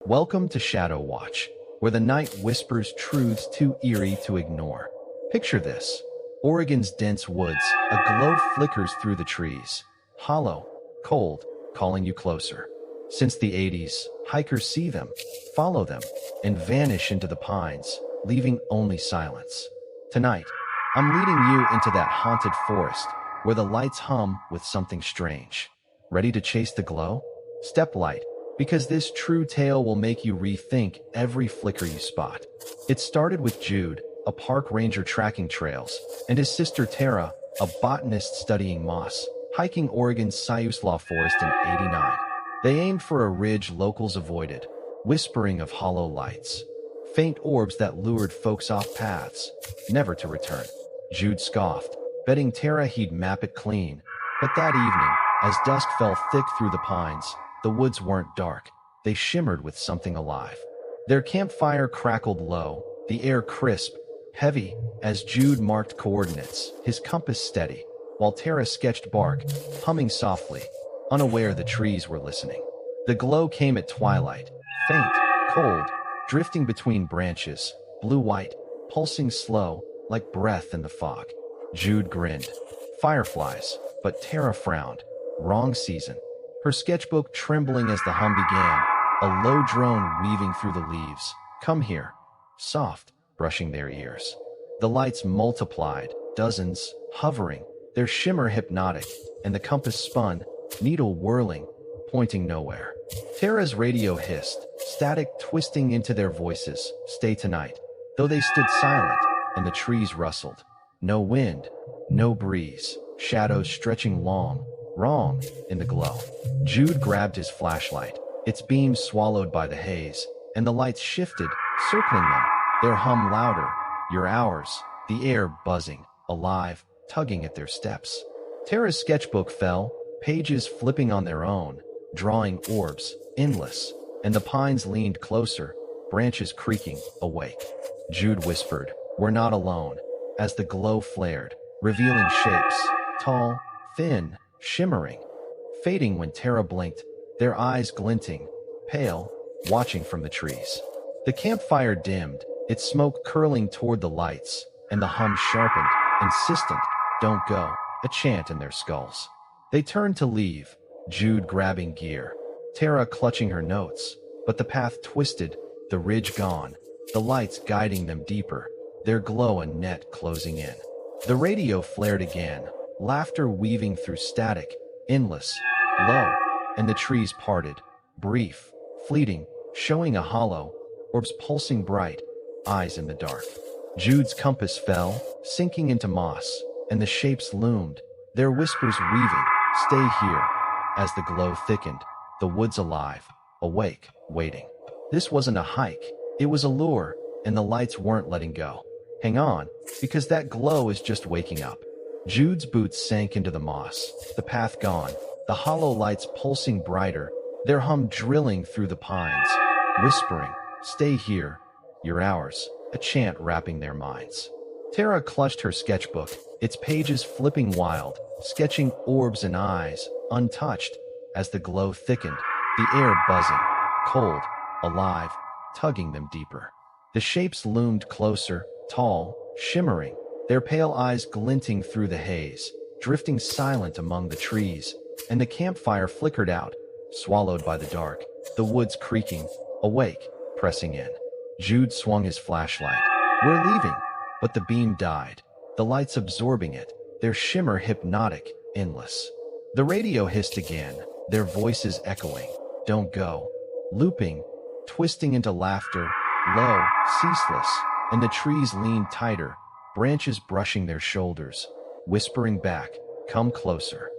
Welcome to Shadow Watch, where the night whispers truths too eerie to ignore. Picture this. Oregon's dense woods, a glow flickers through the trees. Hollow, cold, calling you closer. Since the 80s, hikers see them, follow them, and vanish into the pines, leaving only silence. Tonight, I'm leading you into that haunted forest, where the lights hum with something strange. Ready to chase the glow? Step light, because this true tale will make you rethink every flicker you spot. It started with Jude, a park ranger tracking trails, and his sister Tara, a botanist studying moss, hiking Oregon's Siuslaw Forest in '89. They aimed for a ridge locals avoided, whispering of hollow lights, faint orbs that lured folks off paths, never to return. Jude scoffed, betting Tara he'd map it clean. But that evening, as dusk fell thick through the pines, the woods weren't dark. They shimmered with something alive. Their campfire crackled low, the air crisp, heavy, as Jude marked coordinates, his compass steady, while Tara sketched bark, humming softly, unaware the trees were listening. The glow came at twilight, faint, cold, drifting between branches, blue-white, pulsing slow, like breath in the fog. Jude grinned. Fireflies, but Tara frowned. Wrong season. Her sketchbook trembling as the hum began, a low drone weaving through the leaves. Come here. Soft, brushing their ears. The lights multiplied, dozens, hovering, their shimmer hypnotic, and the compass spun, needle whirling, pointing nowhere. Tara's radio hissed, static twisting into their voices. Stay tonight. Though they stood silent, and the trees rustled. No wind, no breeze, shadows stretching long, wrong, in the glow. Jude grabbed his flashlight, its beams swallowed by the haze, and the lights shifted, circling them, their hum louder. You're ours, the air buzzing, alive, tugging at their steps. Tara's sketchbook fell, pages flipping on their own, drawing orbs, endless, and the pines leaned closer, branches creaking, awake. Jude whispered, "We're not alone," as the glow flared, revealing shapes, tall, thin, shimmering, fading when Tara blinked, their eyes glinting, pale, watching from the trees. The campfire dimmed, its smoke curling toward the lights, and the hum sharpened, insistent, "Don't go," a chant in their skulls. They turned to leave, Jude grabbing gear, Tara clutching her notes, but the path twisted, the ridge gone, the lights guiding them deeper, their glow a net closing in. The radio flared again, laughter weaving through static, endless, low, and the trees parted, brief, fleeting, showing a hollow, orbs pulsing bright, eyes in the dark. Jude's compass fell, sinking into moss, and the shapes loomed, their whispers weaving, "Stay here," as the glow thickened, the woods alive, awake, waiting. This wasn't a hike, it was a lure, and the lights weren't letting go. Hang on, because that glow is just waking up. Jude's boots sank into the moss, the path gone, the hollow lights pulsing brighter, their hum drilling through the pines, whispering, "Stay here, you're ours," a chant wrapping their minds. Tara clutched her sketchbook, its pages flipping wild, sketching orbs and eyes, untouched, as the glow thickened, the air buzzing, cold, alive, tugging them deeper. The shapes loomed closer, tall, shimmering, their pale eyes glinting through the haze, drifting silent among the trees, and the campfire flickered out, swallowed by the dark, the woods creaking, awake, pressing in. Jude swung his flashlight. "We're leaving," but the beam died, the lights absorbing it, their shimmer hypnotic, endless. The radio hissed again, their voices echoing, "Don't go," looping, twisting into laughter, low, ceaseless, and the trees leaned tighter, branches brushing their shoulders, whispering back, "Come closer."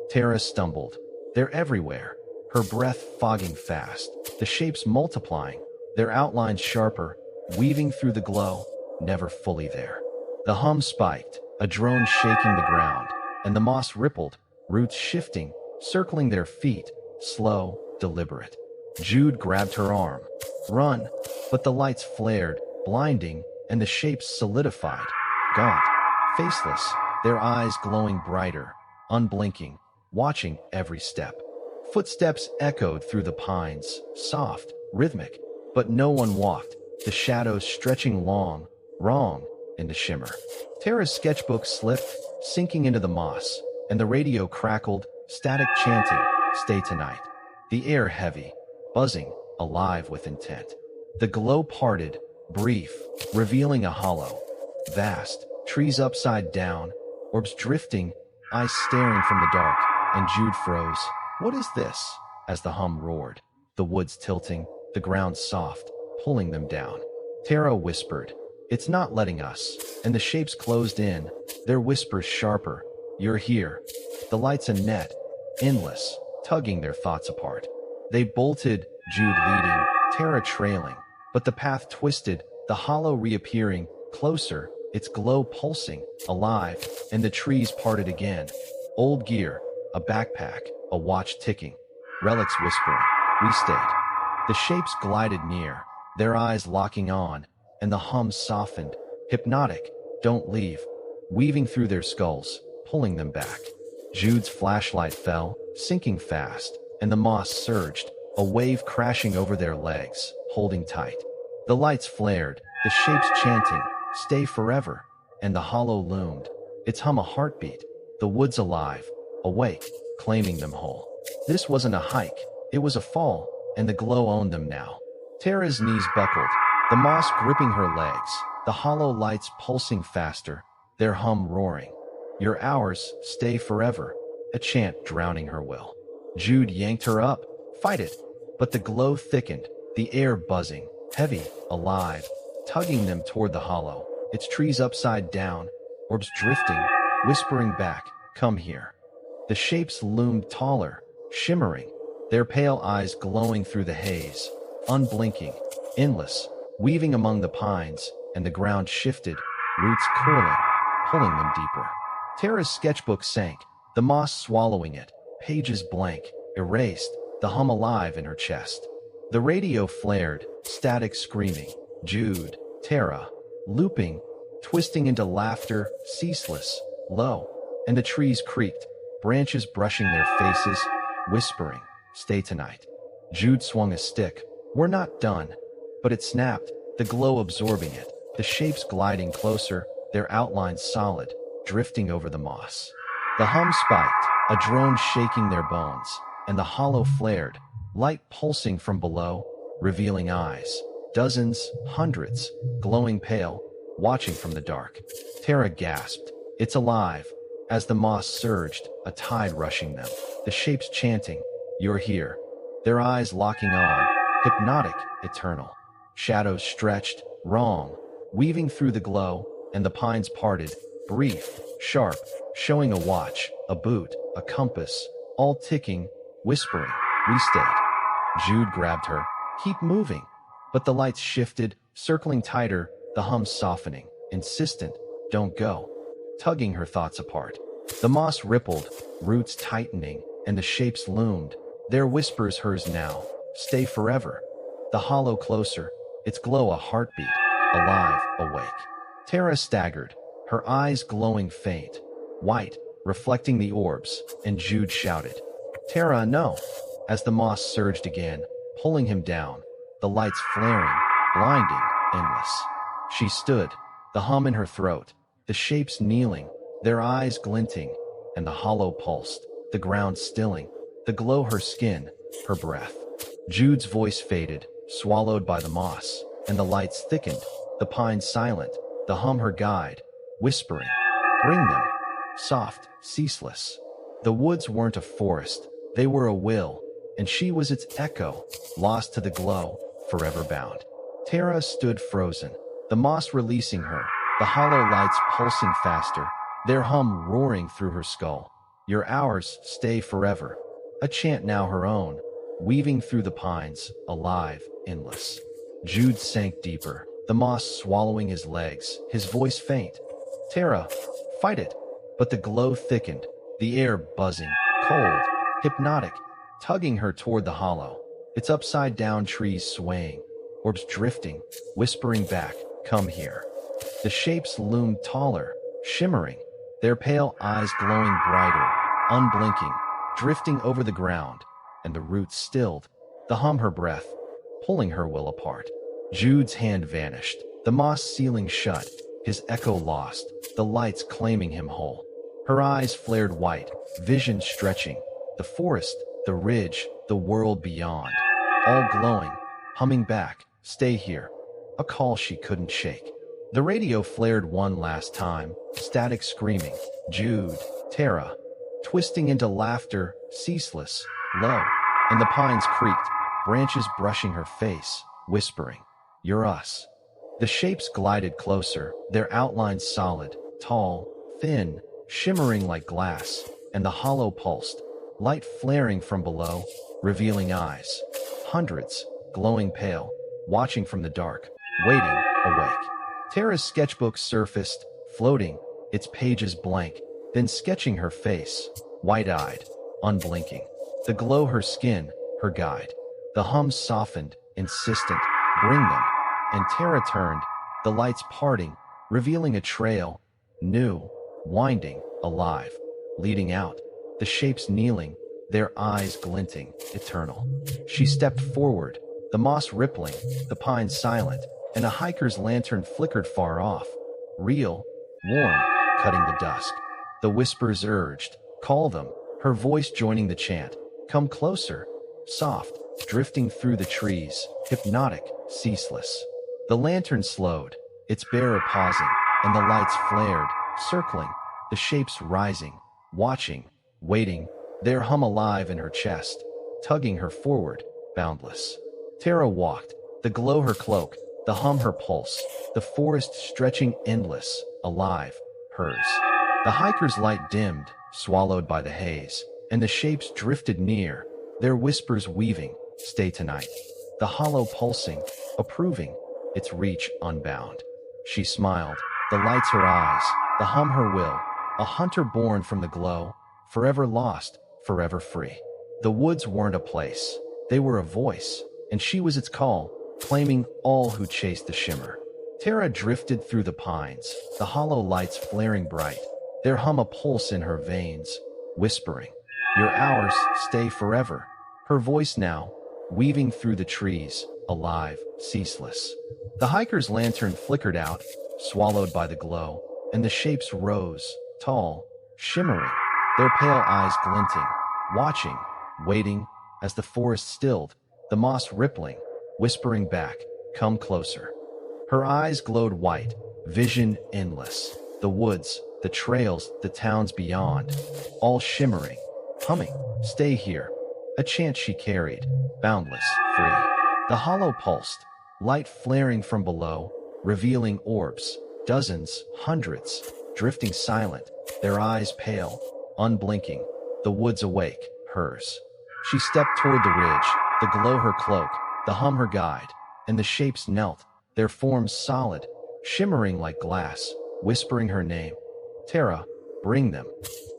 Tara stumbled. They're everywhere, her breath fogging fast, the shapes multiplying, their outlines sharper, weaving through the glow, never fully there. The hum spiked, a drone shaking the ground, and the moss rippled, roots shifting, circling their feet, slow, deliberate. Jude grabbed her arm. "Run," but the lights flared, blinding, and the shapes solidified, gaunt, faceless, their eyes glowing brighter, unblinking, watching every step. Footsteps echoed through the pines, soft, rhythmic, but no one walked, the shadows stretching long, wrong, into shimmer. Tara's sketchbook slipped, sinking into the moss, and the radio crackled, static chanting, "Stay tonight." The air heavy, buzzing, alive with intent. The glow parted, brief, revealing a hollow, vast, trees upside down, orbs drifting, eyes staring from the dark, and Jude froze. "What is this?" As the hum roared, the woods tilting, the ground soft, pulling them down. Tara whispered, "It's not letting us," and the shapes closed in, their whispers sharper. "You're here." The lights a net, endless, tugging their thoughts apart. They bolted, Jude leading, Tara trailing, but the path twisted, the hollow reappearing, closer, its glow pulsing, alive, and the trees parted again. Old gear, a backpack, a watch ticking, relics whispering, "We stayed." The shapes glided near, their eyes locking on, and the hum softened, hypnotic, "Don't leave," weaving through their skulls, pulling them back. Jude's flashlight fell, sinking fast, and the moss surged, a wave crashing over their legs, holding tight. The lights flared, the shapes chanting, "Stay forever," and the hollow loomed, its hum a heartbeat, the woods alive, awake, claiming them whole. This wasn't a hike, it was a fall, and the glow owned them now. Tara's knees buckled, the moss gripping her legs, the hollow lights pulsing faster, their hum roaring. "You're ours, stay forever," a chant drowning her will. Jude yanked her up, "Fight it," but the glow thickened, the air buzzing, heavy, alive, tugging them toward the hollow, its trees upside down, orbs drifting, whispering back, "Come here." The shapes loomed taller, shimmering, their pale eyes glowing through the haze, unblinking, endless, weaving among the pines, and the ground shifted, roots curling, pulling them deeper. Tara's sketchbook sank, the moss swallowing it, pages blank, erased, the hum alive in her chest. The radio flared, static screaming, Jude, Tara, looping, twisting into laughter, ceaseless, low, and the trees creaked, branches brushing their faces, whispering, "Stay tonight." Jude swung a stick. "We're not done." But it snapped, the glow absorbing it, the shapes gliding closer, their outlines solid, drifting over the moss. The hum spiked, a drone shaking their bones, and the hollow flared, light pulsing from below, revealing eyes, dozens, hundreds, glowing pale, watching from the dark. Tara gasped, "It's alive," as the moss surged, a tide rushing them, the shapes chanting, "You're here." Their eyes locking on, hypnotic, eternal. Shadows stretched, wrong, weaving through the glow, and the pines parted, brief, sharp, showing a watch, a boot, a compass, all ticking, whispering, "We stayed." Jude grabbed her, "Keep moving." But the lights shifted, circling tighter, the hum softening, insistent, "Don't go," tugging her thoughts apart. The moss rippled, roots tightening, and the shapes loomed, their whispers hers now, "Stay forever." The hollow closer, its glow a heartbeat, alive, awake. Tara staggered, her eyes glowing faint, white, reflecting the orbs, and Jude shouted, "Tara, no!" as the moss surged again, pulling him down, the lights flaring, blinding, endless. She stood, the hum in her throat, the shapes kneeling, their eyes glinting, and the hollow pulsed, the ground stilling, the glow her skin, her breath. Jude's voice faded, swallowed by the moss, and the lights thickened, the pines silent, the hum her guide, whispering, "Bring them." Soft, ceaseless. The woods weren't a forest, they were a will, and she was its echo, lost to the glow, forever bound. Tara stood frozen, the moss releasing her, the hollow lights pulsing faster, their hum roaring through her skull. "You're ours, stay forever." A chant now her own, weaving through the pines, alive, endless. Jude sank deeper, the moss swallowing his legs, his voice faint. "Tara, fight it." But the glow thickened, the air buzzing, cold, hypnotic, tugging her toward the hollow, its upside-down trees swaying, orbs drifting, whispering back, "Come here." The shapes loomed taller, shimmering, their pale eyes glowing brighter, unblinking, drifting over the ground, and the roots stilled, the hum her breath, pulling her will apart. Jude's hand vanished, the moss ceiling shut, his echo lost, the lights claiming him whole. Her eyes flared white, vision stretching, the forest, the ridge, the world beyond, all glowing, humming back, "Stay here," a call she couldn't shake. The radio flared one last time, static screaming, "Jude, Tara," twisting into laughter, ceaseless, low, and the pines creaked, branches brushing her face, whispering, "You're us." The shapes glided closer, their outlines solid, tall, thin, shimmering like glass, and the hollow pulsed, light flaring from below, revealing eyes. Hundreds, glowing pale, watching from the dark, waiting, awake. Tara's sketchbook surfaced, floating, its pages blank, then sketching her face, wide-eyed, unblinking. The glow her skin, her guide. The hum softened, insistent, "Bring them." And Tara turned, the lights parting, revealing a trail, new, winding, alive, leading out, the shapes kneeling, their eyes glinting, eternal. She stepped forward, the moss rippling, the pines silent, and a hiker's lantern flickered far off, real, warm, cutting the dusk. The whispers urged, "Call them," her voice joining the chant, "Come closer," soft, drifting through the trees, hypnotic, ceaseless. The lantern slowed, its bearer pausing, and the lights flared, circling, the shapes rising, watching, waiting, their hum alive in her chest, tugging her forward, boundless. Tara walked, the glow her cloak, the hum her pulse, the forest stretching endless, alive, hers. The hiker's light dimmed, swallowed by the haze, and the shapes drifted near, their whispers weaving, "Stay tonight." The hollow pulsing, approving, its reach unbound. She smiled, the lights her eyes, the hum her will, a hunter born from the glow, forever lost, forever free. The woods weren't a place, they were a voice, and she was its call, claiming all who chased the shimmer. Tara drifted through the pines, the hollow lights flaring bright, their hum a pulse in her veins, whispering, "You're ours, stay forever." Her voice now, weaving through the trees, alive, ceaseless. The hiker's lantern flickered out, swallowed by the glow, and the shapes rose, tall, shimmering, their pale eyes glinting, watching, waiting, as the forest stilled, the moss rippling, whispering back, "Come closer." Her eyes glowed white, vision endless, the woods, the trails, the towns beyond, all shimmering, humming, "Stay here," a chant she carried, boundless, free. The hollow pulsed, light flaring from below, revealing orbs, dozens, hundreds, drifting silent, their eyes pale, unblinking, the woods awake, hers. She stepped toward the ridge, the glow her cloak, the hum her guide, and the shapes knelt, their forms solid, shimmering like glass, whispering her name. "Tara, bring them."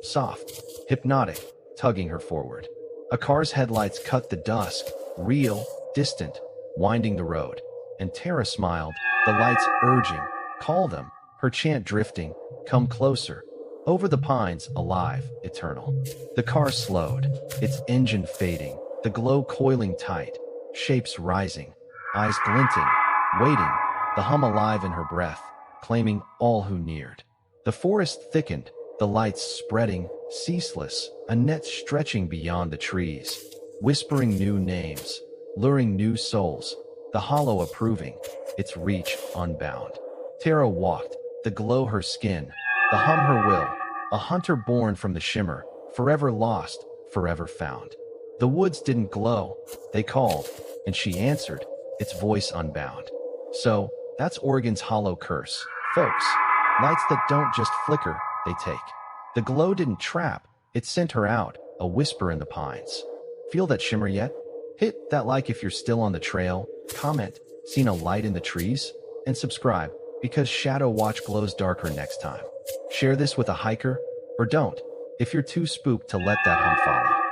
Soft, hypnotic, tugging her forward. A car's headlights cut the dusk, real, distant, winding the road, and Tara smiled, the lights urging, "Call them," her chant drifting, "Come closer." Over the pines, alive, eternal. The car slowed, its engine fading, the glow coiling tight, shapes rising, eyes glinting, waiting, the hum alive in her breath, claiming all who neared. The forest thickened, the lights spreading, ceaseless, a net stretching beyond the trees, whispering new names, luring new souls, the hollow approving, its reach unbound. Tara walked, the glow her skin, the hum her will, a hunter born from the shimmer, forever lost, forever found. The woods didn't glow, they called, and she answered, its voice unbound. So, that's Oregon's hollow curse, folks. Lights that don't just flicker, they take. The glow didn't trap, it sent her out, a whisper in the pines. Feel that shimmer yet? Hit that like if you're still on the trail, comment, "Seen a light in the trees?" and subscribe, because Shadow Watch glows darker next time. Share this with a hiker, or don't, if you're too spooked to let that hum follow.